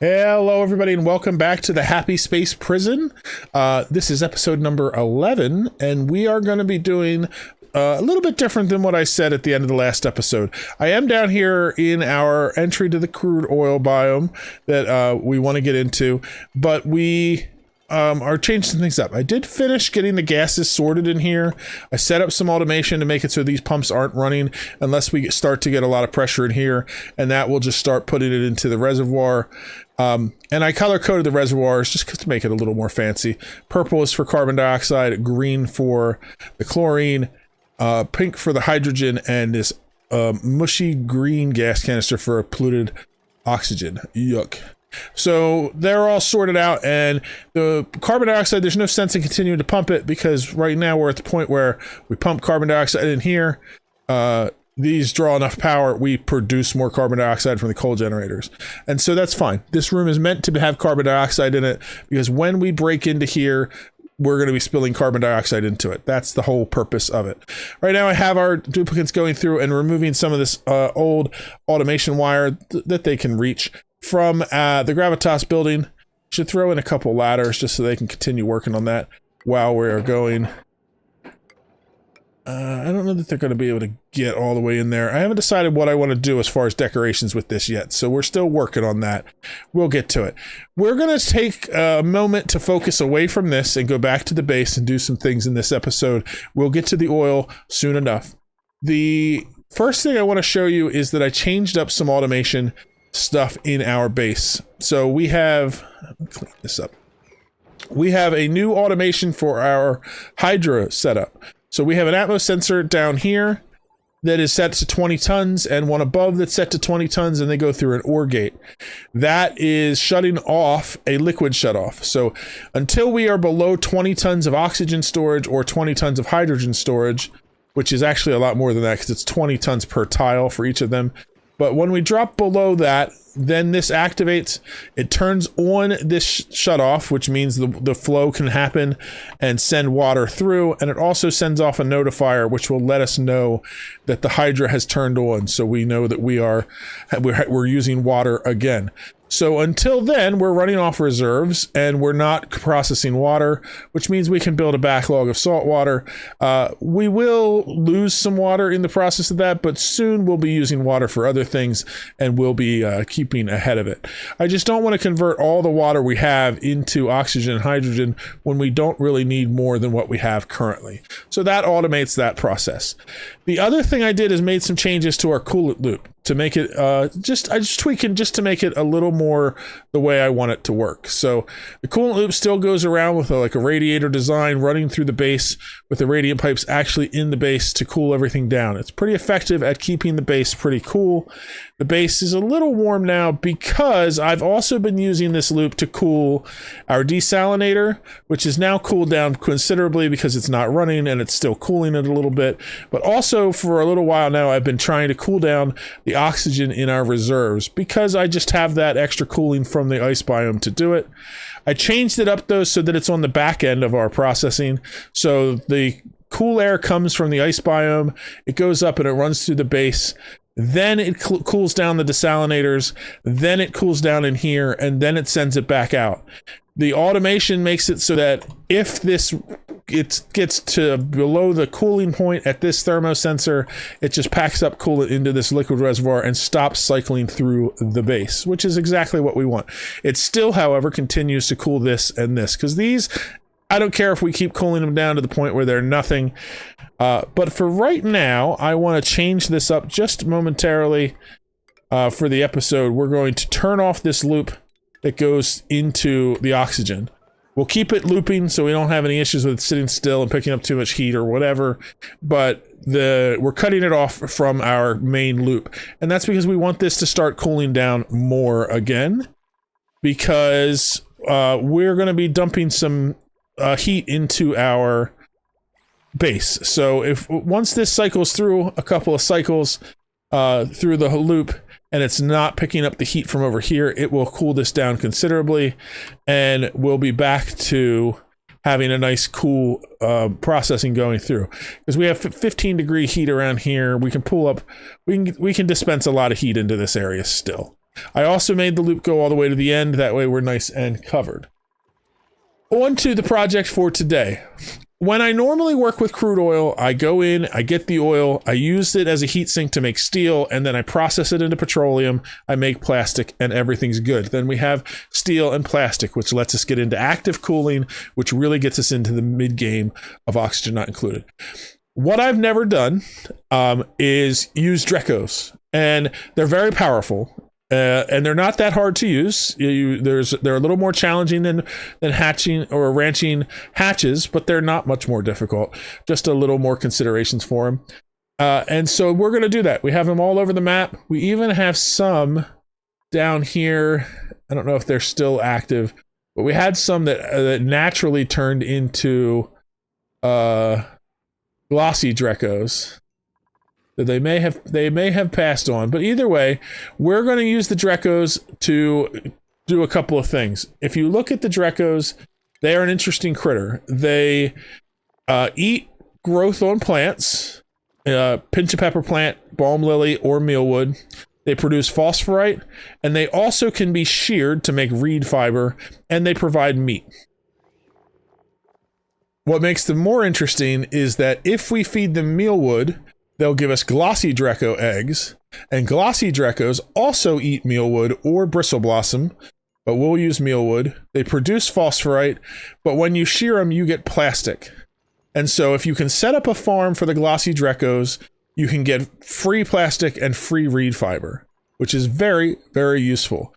Hello, everybody, and welcome back to the Happy Space Prison. This is episode number 11, and we are going to be doing a little bit different than what I said at the end of the last episode. I am down here in our entry to the crude oil biome that we want to get into, but we are changing some things up. I did finish getting the gases sorted in here. I set up some automation to make it so these pumps aren't running unless we start to get a lot of pressure in here, and that will just start putting it into the reservoir. And I color-coded the reservoirs just to make it a little more fancy. Purple is for carbon dioxide, green for the chlorine, pink for the hydrogen, and this mushy green gas canister for polluted oxygen. Yuck. So they're all sorted out, and the carbon dioxide, there's no sense in continuing to pump it because right now we're at the point where we pump carbon dioxide in here. These draw enough power, we produce more carbon dioxide from the coal generators. And so that's fine. This room is meant to have carbon dioxide in it because when we break into here, we're going to be spilling carbon dioxide into it. That's the whole purpose of it. Right now I have our duplicates going through and removing some of this old automation wire that they can reach from the Gravitas building. Should throw in a couple ladders just so they can continue working on that while we're going. I don't know that they're going to be able to get all the way in there. I haven't decided what I want to do as far as decorations with this yet, so we're still working on that. We'll get to it. We're going to take a moment to focus away from this and go back to the base and do some things in this episode. We'll get to the oil soon enough. The first thing I want to show you is that I changed up some automation stuff in our base. So we have, let me clean this up. We have a new automation for our Hydra setup. So we have an Atmos sensor down here that is set to 20 tons and one above that's set to 20 tons, and they go through an OR gate. That is shutting off a liquid shutoff. So until we are below 20 tons of oxygen storage or 20 tons of hydrogen storage, which is actually a lot more than that because it's 20 tons per tile for each of them. But when we drop below that, then this activates, it turns on this shutoff, which means the flow can happen and send water through. And it also sends off a notifier, which will let us know that the Hydra has turned on. So we know that we're using water again. So until then, we're running off reserves and we're not processing water, which means we can build a backlog of salt water. We will lose some water in the process of that, but soon we'll be using water for other things and we'll be keeping ahead of it. I just don't want to convert all the water we have into oxygen and hydrogen when we don't really need more than what we have currently. So that automates that process. The other thing I did is made some changes to our coolant loop to make it I just tweak it just to make it a little more the way I want it to work. So the coolant loop still goes around with like a radiator design running through the base with the radiant pipes actually in the base to cool everything down. It's pretty effective at keeping the base pretty cool. The base is a little warm now because I've also been using this loop to cool our desalinator, which is now cooled down considerably because it's not running and it's still cooling it a little bit. But also for a little while now, I've been trying to cool down the oxygen in our reserves because I just have that extra cooling from the ice biome to do it. I changed it up though so that it's on the back end of our processing. So the cool air comes from the ice biome, it goes up and it runs through the base. Then it cools down the desalinators, then it cools down in here, and then it sends it back out. The automation makes it so that if it gets to below the cooling point at this thermosensor, it just packs up coolant into this liquid reservoir and stops cycling through the base, which is exactly what we want. It still, however, continues to cool this and this, because these, I don't care if we keep cooling them down to the point where they're nothing. But for right now, I want to change this up just momentarily for the episode. We're going to turn off this loop that goes into the oxygen. We'll keep it looping so we don't have any issues with it sitting still and picking up too much heat or whatever, but we're cutting it off from our main loop. And that's because we want this to start cooling down more again, because we're going to be dumping some heat into our base. So once this cycles through a couple of cycles through the loop and it's not picking up the heat from over here, it will cool this down considerably and we'll be back to having a nice cool processing going through, because we have 15 degree heat around here. We can pull up, we can dispense a lot of heat into this area still. I also made the loop go all the way to the end. That way we're nice and covered. On to the project for today. When I normally work with crude oil, I go in, I get the oil, I use it as a heat sink to make steel, and then I process it into petroleum, I make plastic, and everything's good. Then we have steel and plastic, which lets us get into active cooling, which really gets us into the mid-game of oxygen not included. What I've never done is use Drecos, and they're very powerful. And they're not that hard to use. They're a little more challenging than hatching or ranching hatches, but they're not much more difficult. Just a little more considerations for them. And so we're going to do that. We have them all over the map. We even have some down here. I don't know if they're still active, but we had some that naturally turned into glossy Drecos. They may have passed on, but either way, we're going to use the Drecos to do a couple of things. If you look at the Drecos, they are an interesting critter. They eat growth on plants, pinch of pepper plant, balm lily, or mealwood. They produce phosphorite, and they also can be sheared to make reed fiber, and they provide meat. What makes them more interesting is that if we feed them mealwood, they'll give us glossy Dreco eggs, and glossy Drecos also eat mealwood or bristle blossom, but we'll use mealwood. They produce phosphorite, but when you shear them, you get plastic. And so if you can set up a farm for the glossy Drecos, you can get free plastic and free reed fiber, which is very, very useful.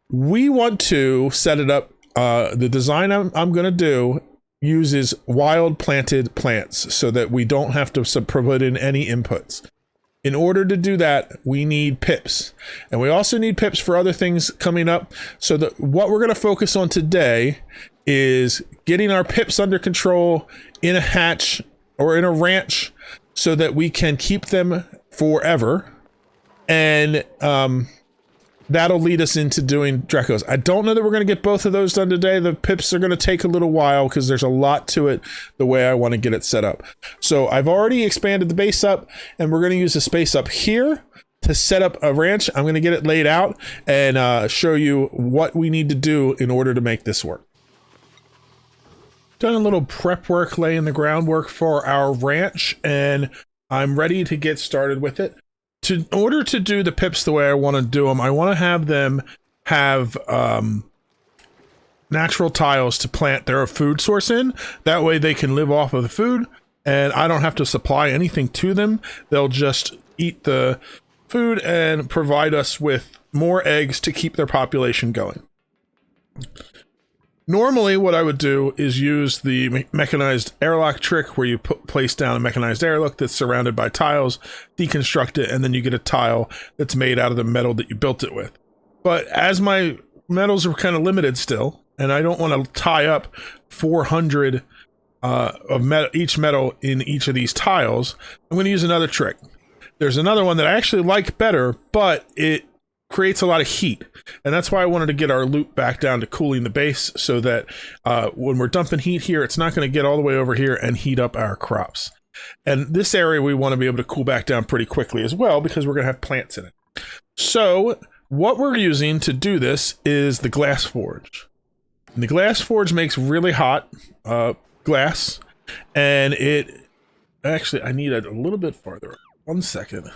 We want to set it up, the design I'm going to do uses wild planted plants so that we don't have to put in any inputs. In order to do that, we need pips. And we also need pips for other things coming up. So that what we're going to focus on today is getting our pips under control in a hatch or in a ranch so that we can keep them forever. And that'll lead us into doing Drecos. I don't know that we're going to get both of those done today. The pips are going to take a little while because there's a lot to it the way I want to get it set up. So I've already expanded the base up, and we're going to use the space up here to set up a ranch. I'm going to get it laid out and show you what we need to do in order to make this work. Done a little prep work, laying the groundwork for our ranch, and I'm ready to get started with it. In order to do the pips the way I want to do them, I want to have them have natural tiles to plant their food source in. That way they can live off of the food, and I don't have to supply anything to them. They'll just eat the food and provide us with more eggs to keep their population going. Normally, what I would do is use the mechanized airlock trick where you place down a mechanized airlock that's surrounded by tiles, deconstruct it, and then you get a tile that's made out of the metal that you built it with. But as my metals are kind of limited still, and I don't want to tie up 400 of each metal in each of these tiles, I'm going to use another trick. There's another one that I actually like better, but it creates a lot of heat, and that's why I wanted to get our loop back down to cooling the base so that when we're dumping heat here, it's not going to get all the way over here and heat up our crops. And this area we want to be able to cool back down pretty quickly as well because we're going to have plants in it. So what we're using to do this is the glass forge. And the glass forge makes really hot glass, and it actually, I need it a little bit farther. 1 second.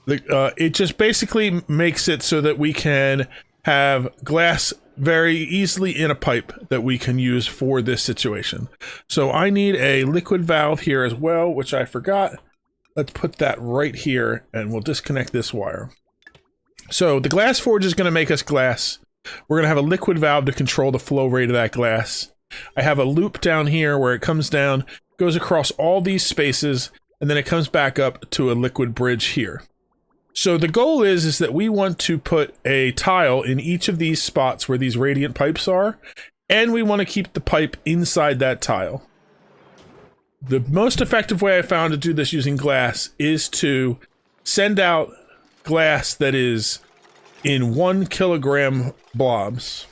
It just basically makes it so that we can have glass very easily in a pipe that we can use for this situation. So I need a liquid valve here as well, which I forgot. Let's put that right here, and we'll disconnect this wire. So the glass forge is going to make us glass. We're going to have a liquid valve to control the flow rate of that glass. I have a loop down here where it comes down, goes across all these spaces, and then it comes back up to a liquid bridge here. So the goal is that we want to put a tile in each of these spots where these radiant pipes are, and we want to keep the pipe inside that tile. The most effective way I found to do this using glass is to send out glass that is in 1 kilogram blobs.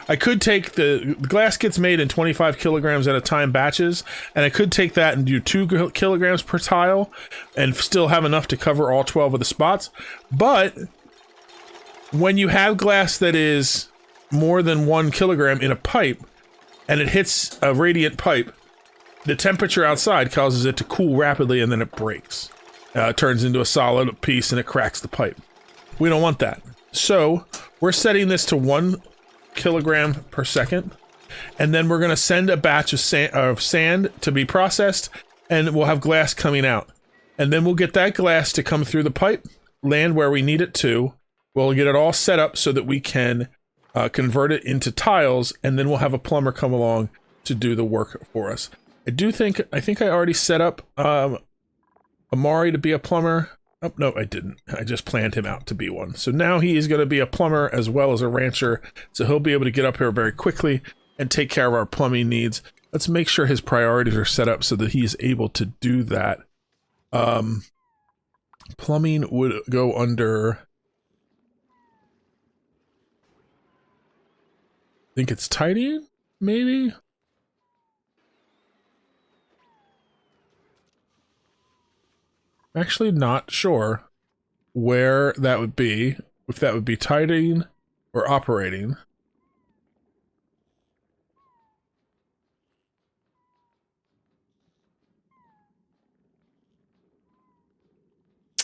I could take the glass gets made in 25 kilograms at a time batches, and I could take that and do 2 kilograms per tile and still have enough to cover all 12 of the spots. But when you have glass that is more than 1 kilogram in a pipe and it hits a radiant pipe, the temperature outside causes it to cool rapidly and then it breaks. It turns into a solid piece and it cracks the pipe. We don't want that. So we're setting this to 1 kilogram per second, and then we're going to send a batch of sand to be processed, and we'll have glass coming out. And then we'll get that glass to come through the pipe, land where we need it to. We'll get it all set up so that we can convert it into tiles, and then we'll have a plumber come along to do the work for us. I think I already set up Amari to be a plumber. Oh, no, I didn't. I just planned him out to be one. So now he is going to be a plumber as well as a rancher. So he'll be able to get up here very quickly and take care of our plumbing needs. Let's make sure his priorities are set up so that he's able to do that. Plumbing would go under... I think it's tidying, maybe? Actually not sure where that would be, if that would be tidying or operating.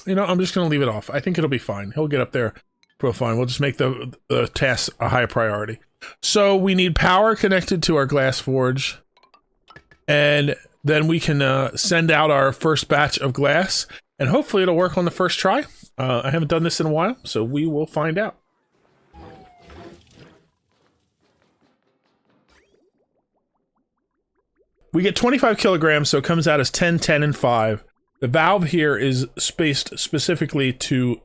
You know, I'm just going to leave it off. I think it'll be fine. He'll get up there real fine. We'll just make the task a high priority. So we need power connected to our glass forge, and then we can send out our first batch of glass, and hopefully it'll work on the first try. I haven't done this in a while, so we will find out. We get 25 kilograms, so it comes out as 10, 10, and 5. The valve here is spaced specifically to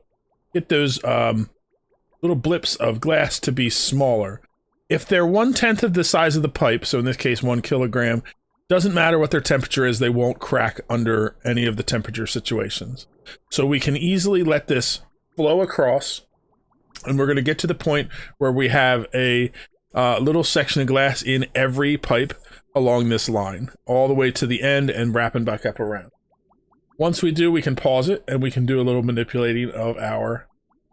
get those little blips of glass to be smaller. If they're 1/10 of the size of the pipe, so in this case 1 kilogram, doesn't matter what their temperature is, they won't crack under any of the temperature situations. So we can easily let this flow across, and we're going to get to the point where we have a little section of glass in every pipe along this line, all the way to the end and wrapping back up around. Once we do, we can pause it, and we can do a little manipulating of our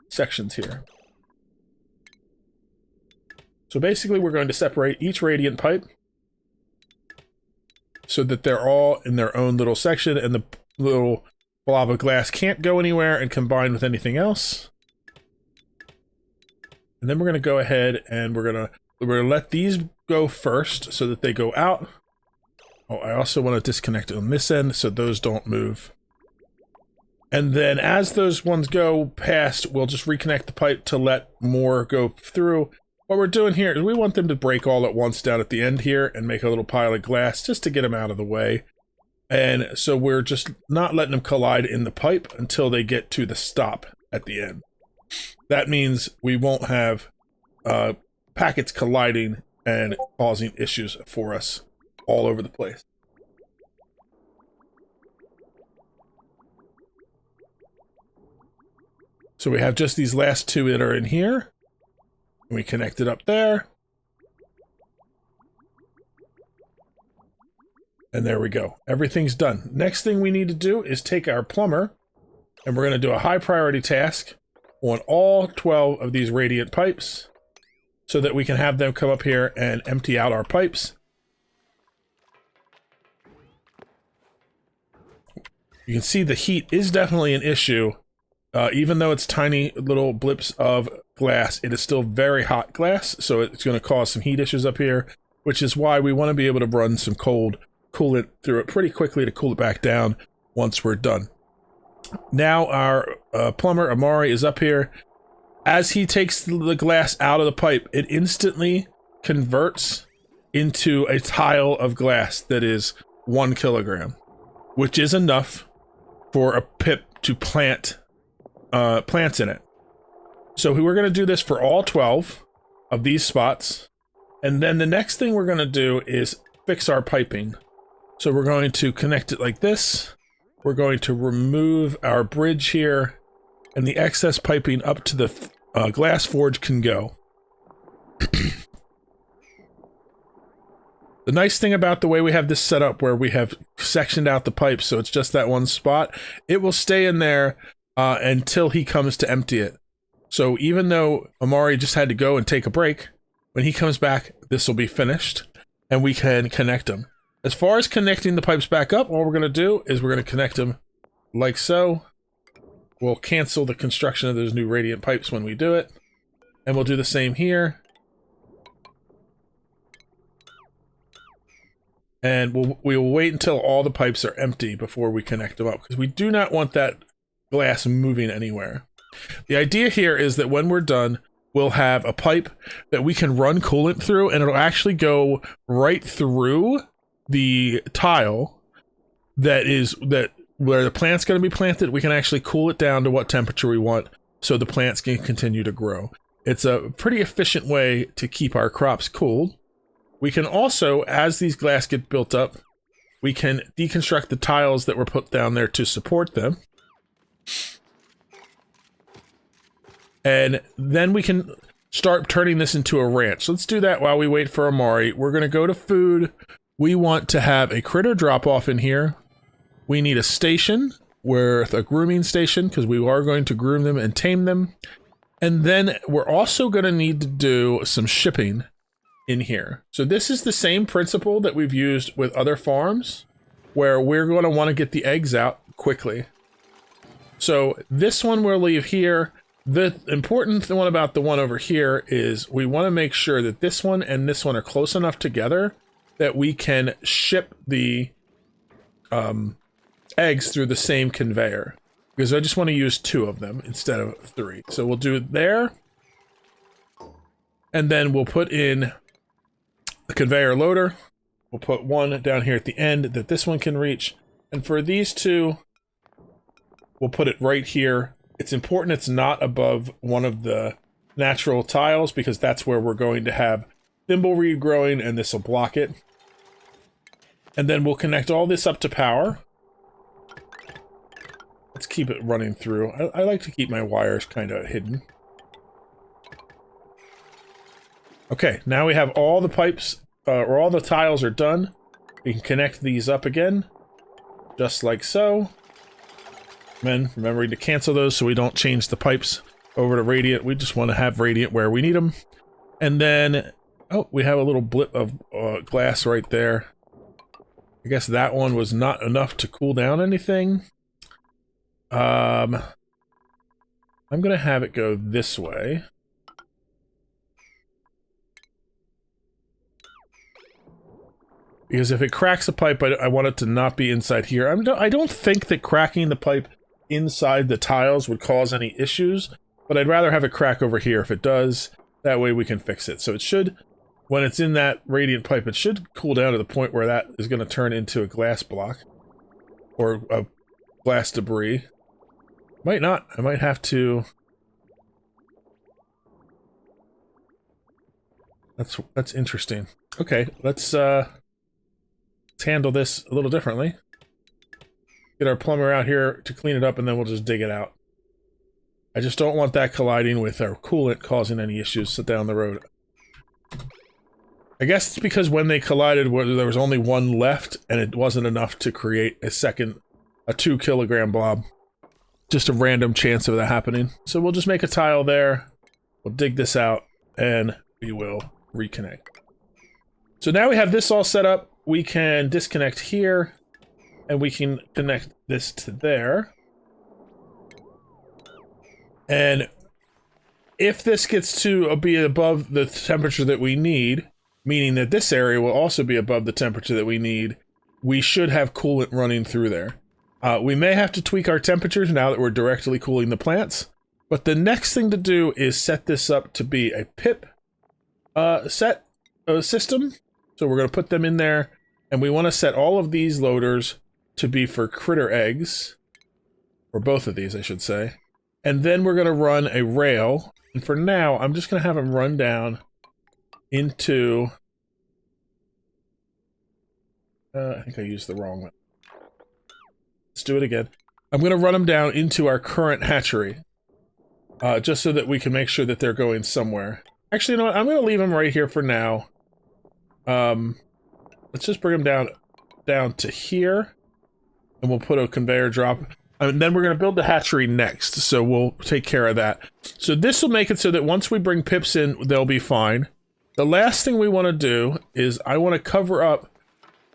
sections here. So basically, we're going to separate each radiant pipe so that they're all in their own little section, and the little blob of glass can't go anywhere and combine with anything else. And then we're going to go ahead and we're going to let these go first so that they go out. Oh, I also want to disconnect it on this end so those don't move. And then as those ones go past, we'll just reconnect the pipe to let more go through. What we're doing here is we want them to break all at once down at the end here and make a little pile of glass just to get them out of the way. And so we're just not letting them collide in the pipe until they get to the stop at the end. That means we won't have packets colliding and causing issues for us all over the place. So we have just these last two that are in here. We connect it up there. And there we go. Everything's done. Next thing we need to do is take our plumber, and we're going to do a high priority task on all 12 of these radiant pipes so that we can have them come up here and empty out our pipes. You can see the heat is definitely an issue. Even though it's tiny little blips of glass, it is still very hot glass, so it's going to cause some heat issues up here, which is why we want to be able to run some cold coolant through it pretty quickly to cool it back down once we're done. Now our plumber, Amari, is up here. As he takes the glass out of the pipe, it instantly converts into a tile of glass that is 1 kilogram, which is enough for a pip to plant plants in it. So we're going to do this for all 12 of these spots, and then the next thing we're going to do is fix our piping. So we're going to connect it like this. We're going to remove our bridge here, and the excess piping up to the glass forge can go. The nice thing about the way we have this set up, where we have sectioned out the pipes so it's just that one spot, it will stay in there until he comes to empty it. So even though Amari just had to go and take a break, when he comes back, this will be finished, and we can connect them. As far as connecting the pipes back up, all we're going to do is we're going to connect them like so. We'll cancel the construction of those new radiant pipes when we do it, and we'll do the same here. And we will wait until all the pipes are empty before we connect them up, because we do not want that glass moving anywhere. The idea here is that when we're done, we'll have a pipe that we can run coolant through, and it'll actually go right through the tile where the plant's going to be planted. We can actually cool it down to what temperature we want so the plants can continue to grow. It's a pretty efficient way to keep our crops cooled. We can also, as these glass get built up, we can deconstruct the tiles that were put down there to support them. And then we can start turning this into a ranch. Let's do that while we wait for Amari. We're going to go to food. We want to have a critter drop-off in here. We need a station with a grooming station, because we are going to groom them and tame them. And then we're also going to need to do some shipping in here. So this is the same principle that we've used with other farms, where we're going to want to get the eggs out quickly. So this one we'll leave here. The important one about the one over here is we want to make sure that this one and this one are close enough together that we can ship the eggs through the same conveyor, because I just want to use 2 of them instead of 3. So we'll do it there, and then we'll put in the conveyor loader. We'll put one down here at the end that this one can reach, and for these 2, we'll put it right here. It's important it's not above one of the natural tiles, because that's where we're going to have thimbleweed growing, and this will block it. And then we'll connect all this up to power. Let's keep it running through. I like to keep my wires kind of hidden. Okay, now we have all the pipes, or all the tiles are done. We can connect these up again, just like so. And remembering to cancel those so we don't change the pipes over to radiant. We just want to have radiant where we need them. And then, oh, we have a little blip of glass right there. I guess that one was not enough to cool down anything. I'm gonna have it go this way. Because if it cracks the pipe, I want it to not be inside here. I don't think that cracking the pipe inside the tiles would cause any issues, but I'd rather have it crack over here if it does. That way we can fix it. So it should, when it's in that radiant pipe, it should cool down to the point where that is going to turn into a glass block. Or a glass debris. Might not. I might have to... That's interesting. Okay, let's handle this a little differently. Get our plumber out here to clean it up, and then we'll just dig it out. I just don't want that colliding with our coolant, causing any issues down the road. I guess it's because when they collided, there was only one left, and it wasn't enough to create a 2 kilogram blob. Just a random chance of that happening. So we'll just make a tile there. We'll dig this out, and we will reconnect. So now we have this all set up. We can disconnect here, and we can connect this to there. And if this gets to be above the temperature that we need, meaning that this area will also be above the temperature that we need, we should have coolant running through there. We may have to tweak our temperatures now that we're directly cooling the plants, but the next thing to do is set this up to be a pip system. So we're going to put them in there, and we want to set all of these loaders to be for critter eggs, or both of these, I should say. And then we're going to run a rail, and for now, I'm just going to have them run down into... I think I used the wrong one. Let's do it again. I'm going to run them down into our current hatchery, just so that we can make sure that they're going somewhere. Actually, you know what? I'm going to leave them right here for now. let's just bring them down to here, and we'll put a conveyor drop. And then we're going to build the hatchery next, so we'll take care of that. So this will make it so that once we bring pips in, they'll be fine. The last thing we want to do is I want to cover up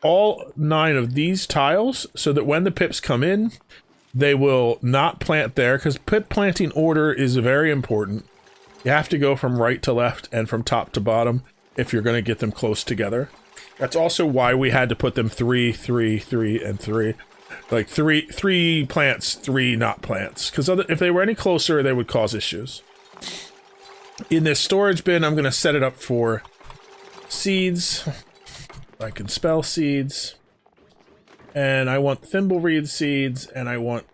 all 9 of these tiles so that when the pips come in, they will not plant there, because pip planting order is very important. You have to go from right to left and from top to bottom if you're going to get them close together. That's also why we had to put them 3, 3, 3, and 3. Like three plants, 3 not plants. Because if they were any closer, they would cause issues. In this storage bin, I'm going to set it up for seeds. I can spell seeds. And I want thimbleweed seeds, and I want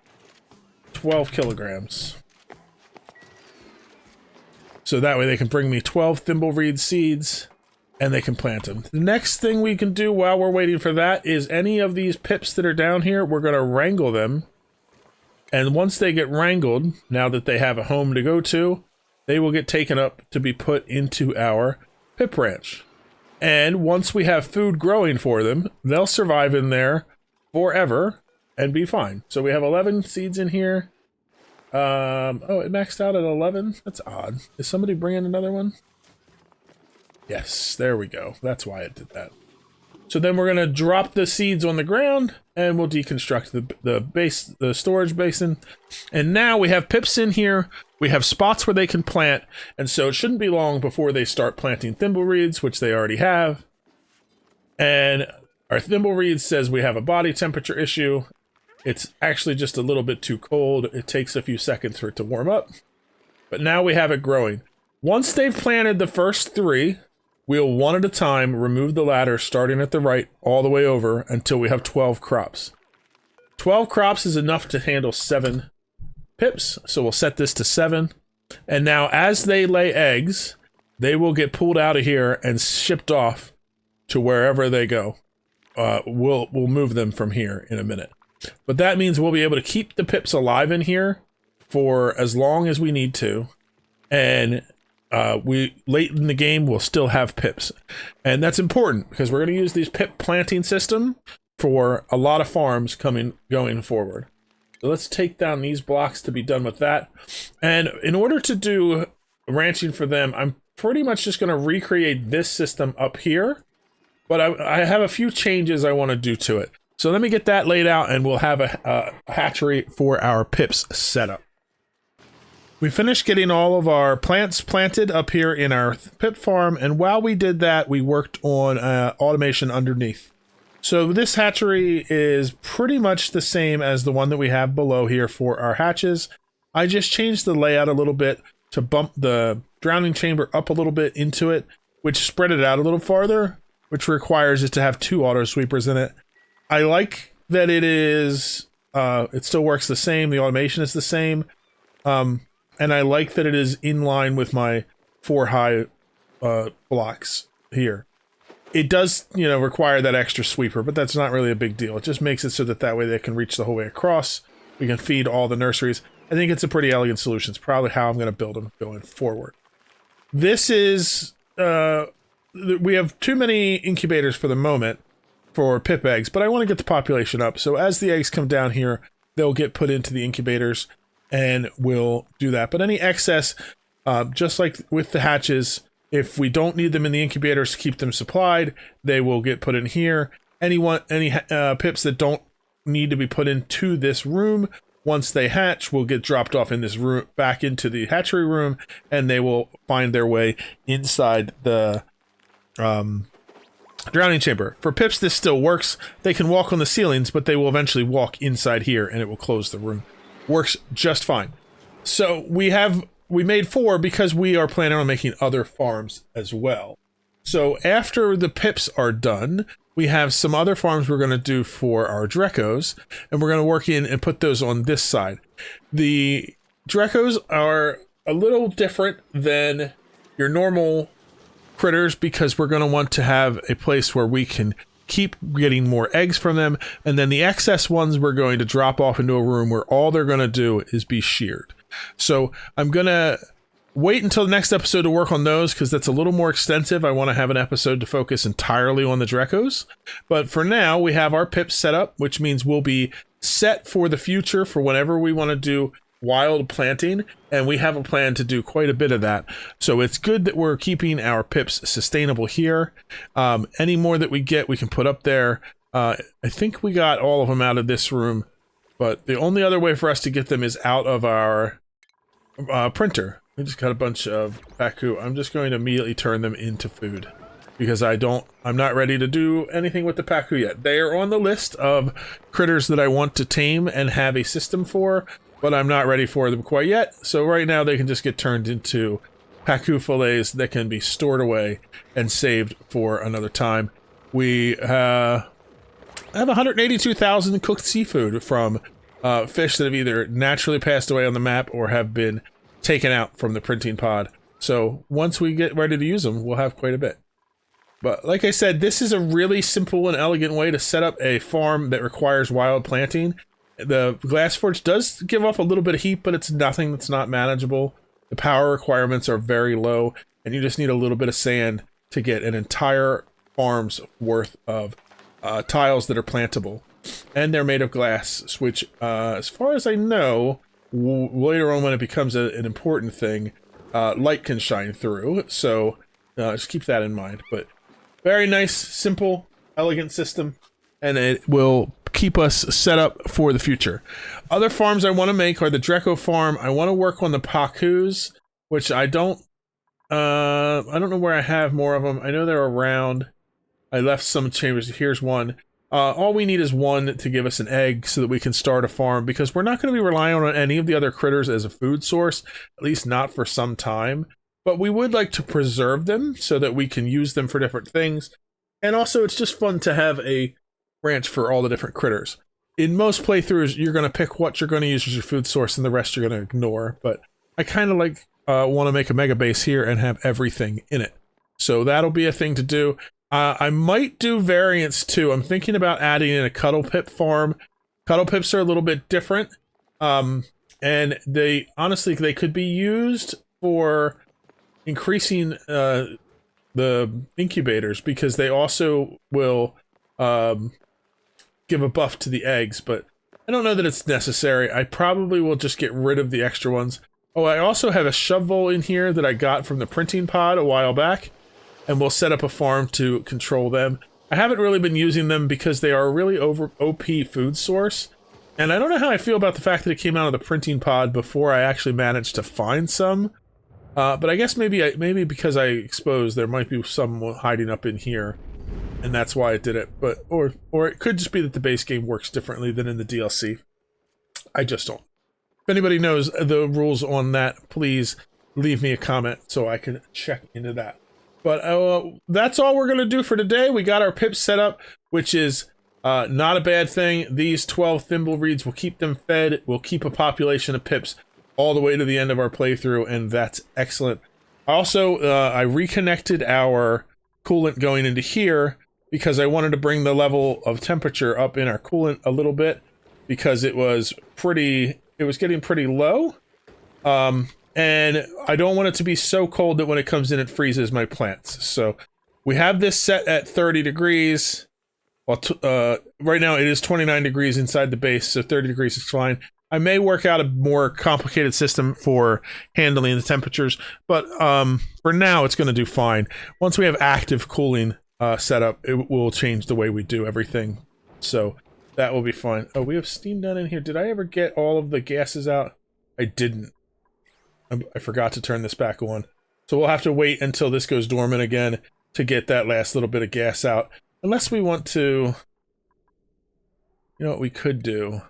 12 kilograms. So that way they can bring me 12 thimbleweed seeds, and they can plant them. The next thing we can do while we're waiting for that is any of these pips that are down here, we're going to wrangle them. And once they get wrangled, now that they have a home to go to, they will get taken up to be put into our pip ranch. And once we have food growing for them, they'll survive in there forever and be fine. So we have 11 seeds in here. Oh, it maxed out at 11? That's odd. Is somebody bringing another one? Yes, there we go. That's why it did that. So then we're going to drop the seeds on the ground, and we'll deconstruct the storage basin. And now we have pips in here. We have spots where they can plant, and so it shouldn't be long before they start planting thimbleweeds, which they already have. And our thimbleweed says we have a body temperature issue. It's actually just a little bit too cold. It takes a few seconds for it to warm up. But now we have it growing. Once they've planted the first 3, we'll one at a time remove the ladder starting at the right all the way over until we have 12 crops. 12 crops is enough to handle 7 pips, so we'll set this to 7. And now as they lay eggs, they will get pulled out of here and shipped off to wherever they go. We'll move them from here in a minute. But that means we'll be able to keep the pips alive in here for as long as we need to. And late in the game, we'll still have pips. And that's important because we're going to use these pip planting system for a lot of farms going forward. So let's take down these blocks to be done with that. And in order to do ranching for them, I'm pretty much just going to recreate this system up here. But I have a few changes I want to do to it. So let me get that laid out, and we'll have a hatchery for our pips set up. We finished getting all of our plants planted up here in our pip farm, and while we did that, we worked on automation underneath. So this hatchery is pretty much the same as the one that we have below here for our hatches. I just changed the layout a little bit to bump the drowning chamber up a little bit into it, which spread it out a little farther, which requires it to have 2 auto sweepers in it. I like that it is, it still works the same, the automation is the same, and I like that it is in line with my 4 high blocks here. It does, require that extra sweeper, but that's not really a big deal. It just makes it so that way they can reach the whole way across. We can feed all the nurseries. I think it's a pretty elegant solution. It's probably how I'm going to build them going forward. This is, we have too many incubators for the moment for pip eggs, but I want to get the population up. So as the eggs come down here, they'll get put into the incubators, and we'll do that. But any excess, just like with the hatches, if we don't need them in the incubators to keep them supplied, they will get put in here. Any pips that don't need to be put into this room, once they hatch, will get dropped off in this room, back into the hatchery room, and they will find their way inside the drowning chamber. For pips, this still works. They can walk on the ceilings, but they will eventually walk inside here, and it will close the room. Works just fine. So we made 4 because we are planning on making other farms as well. So after the pips are done, we have some other farms we're going to do for our Drecos, and we're going to work in and put those on this side. The Drecos are a little different than your normal critters because we're going to want to have a place where we can keep getting more eggs from them, and then the excess ones we're going to drop off into a room where all they're going to do is be sheared. So I'm going to wait until the next episode to work on those, because that's a little more extensive. I want to have an episode to focus entirely on the Drekos. But for now, we have our pips set up, which means we'll be set for the future for whenever we want to do wild planting, and we have a plan to do quite a bit of that. So it's good that we're keeping our pips sustainable here. Any more that we get, we can put up there. I think we got all of them out of this room, but the only other way for us to get them is out of our printer. We just got a bunch of paku. I'm just going to immediately turn them into food, because I'm not ready to do anything with the paku yet. They are on the list of critters that I want to tame and have a system for, but I'm not ready for them quite yet. So right now they can just get turned into paku fillets that can be stored away and saved for another time. We have 182,000 cooked seafood from fish that have either naturally passed away on the map or have been taken out from the printing pod. So once we get ready to use them, we'll have quite a bit. But like I said, this is a really simple and elegant way to set up a farm that requires wild planting. The glass forge does give off a little bit of heat, but it's nothing that's not manageable. The power requirements are very low, and you just need a little bit of sand to get an entire farm's worth of tiles that are plantable. And they're made of glass, which, as far as I know, later on when it becomes an important thing, light can shine through. So just keep that in mind. But very nice, simple, elegant system, and it will keep us set up for the future. Other farms I want to make are the Dreko farm. I want to work on the Pakus, which I don't know where I have more of them. I know they're around. I left some chambers. Here's one. All we need is one to give us an egg so that we can start a farm, because we're not going to be relying on any of the other critters as a food source, at least not for some time. But we would like to preserve them so that we can use them for different things. And also, it's just fun to have a ranch for all the different critters. In most playthroughs, you're going to pick what you're going to use as your food source and the rest you're going to ignore. But I kind of like want to make a mega base here and have everything in it. So that'll be a thing to do. I might do variants too. I'm thinking about adding in a cuddle pip farm. Cuddle pips are a little bit different. And they could be used for increasing the incubators, because they also will give a buff to the eggs, but I don't know that it's necessary. I probably will just get rid of the extra ones. Oh, I also have a shovel in here that I got from the printing pod a while back, and we'll set up a farm to control them. I haven't really been using them because they are a really OP food source, and I don't know how I feel about the fact that it came out of the printing pod before I actually managed to find some. But I guess maybe because I exposed, there might be some hiding up in here, and that's why it did it. But or it could just be that the base game works differently than in the DLC. I just don't. If anybody knows the rules on that, please leave me a comment so I can check into that. But that's all we're going to do for today. We got our pips set up, which is not a bad thing. These 12 thimble reeds will keep them fed. We'll keep a population of pips all the way to the end of our playthrough, and that's excellent. Also, I reconnected our coolant going into here because I wanted to bring the level of temperature up in our coolant a little bit, because it was getting pretty low. And I don't want it to be so cold that when it comes in it freezes my plants. So we have this set at 30 degrees. Well, right now it is 29 degrees inside the base, so 30 degrees is fine. I may work out a more complicated system for handling the temperatures, but for now it's going to do fine. Once we have active cooling set up, it will change the way we do everything. So that will be fine. Oh, we have steam down in here. Did I ever get all of the gases out? I didn't. I forgot to turn this back on. So we'll have to wait until this goes dormant again to get that last little bit of gas out. Unless we want to... You know what we could do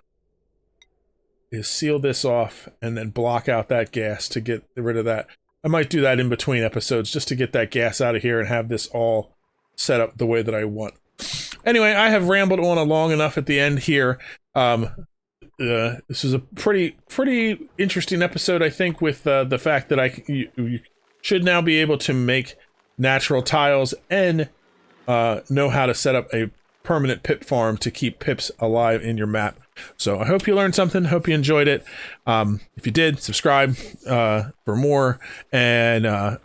is seal this off and then block out that gas to get rid of that. I might do that in between episodes just to get that gas out of here and have this all set up the way that I want. Anyway, I have rambled on long enough at the end here. This is a pretty interesting episode, I think, with the fact that you should now be able to make natural tiles and know how to set up a permanent pip farm to keep pips alive in your map. So I hope you learned something. Hope you enjoyed it. If you did, subscribe for more, and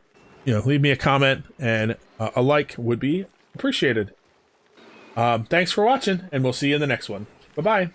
leave me a comment, and a like would be appreciated. Thanks for watching, and we'll see you in the next one. Bye-bye.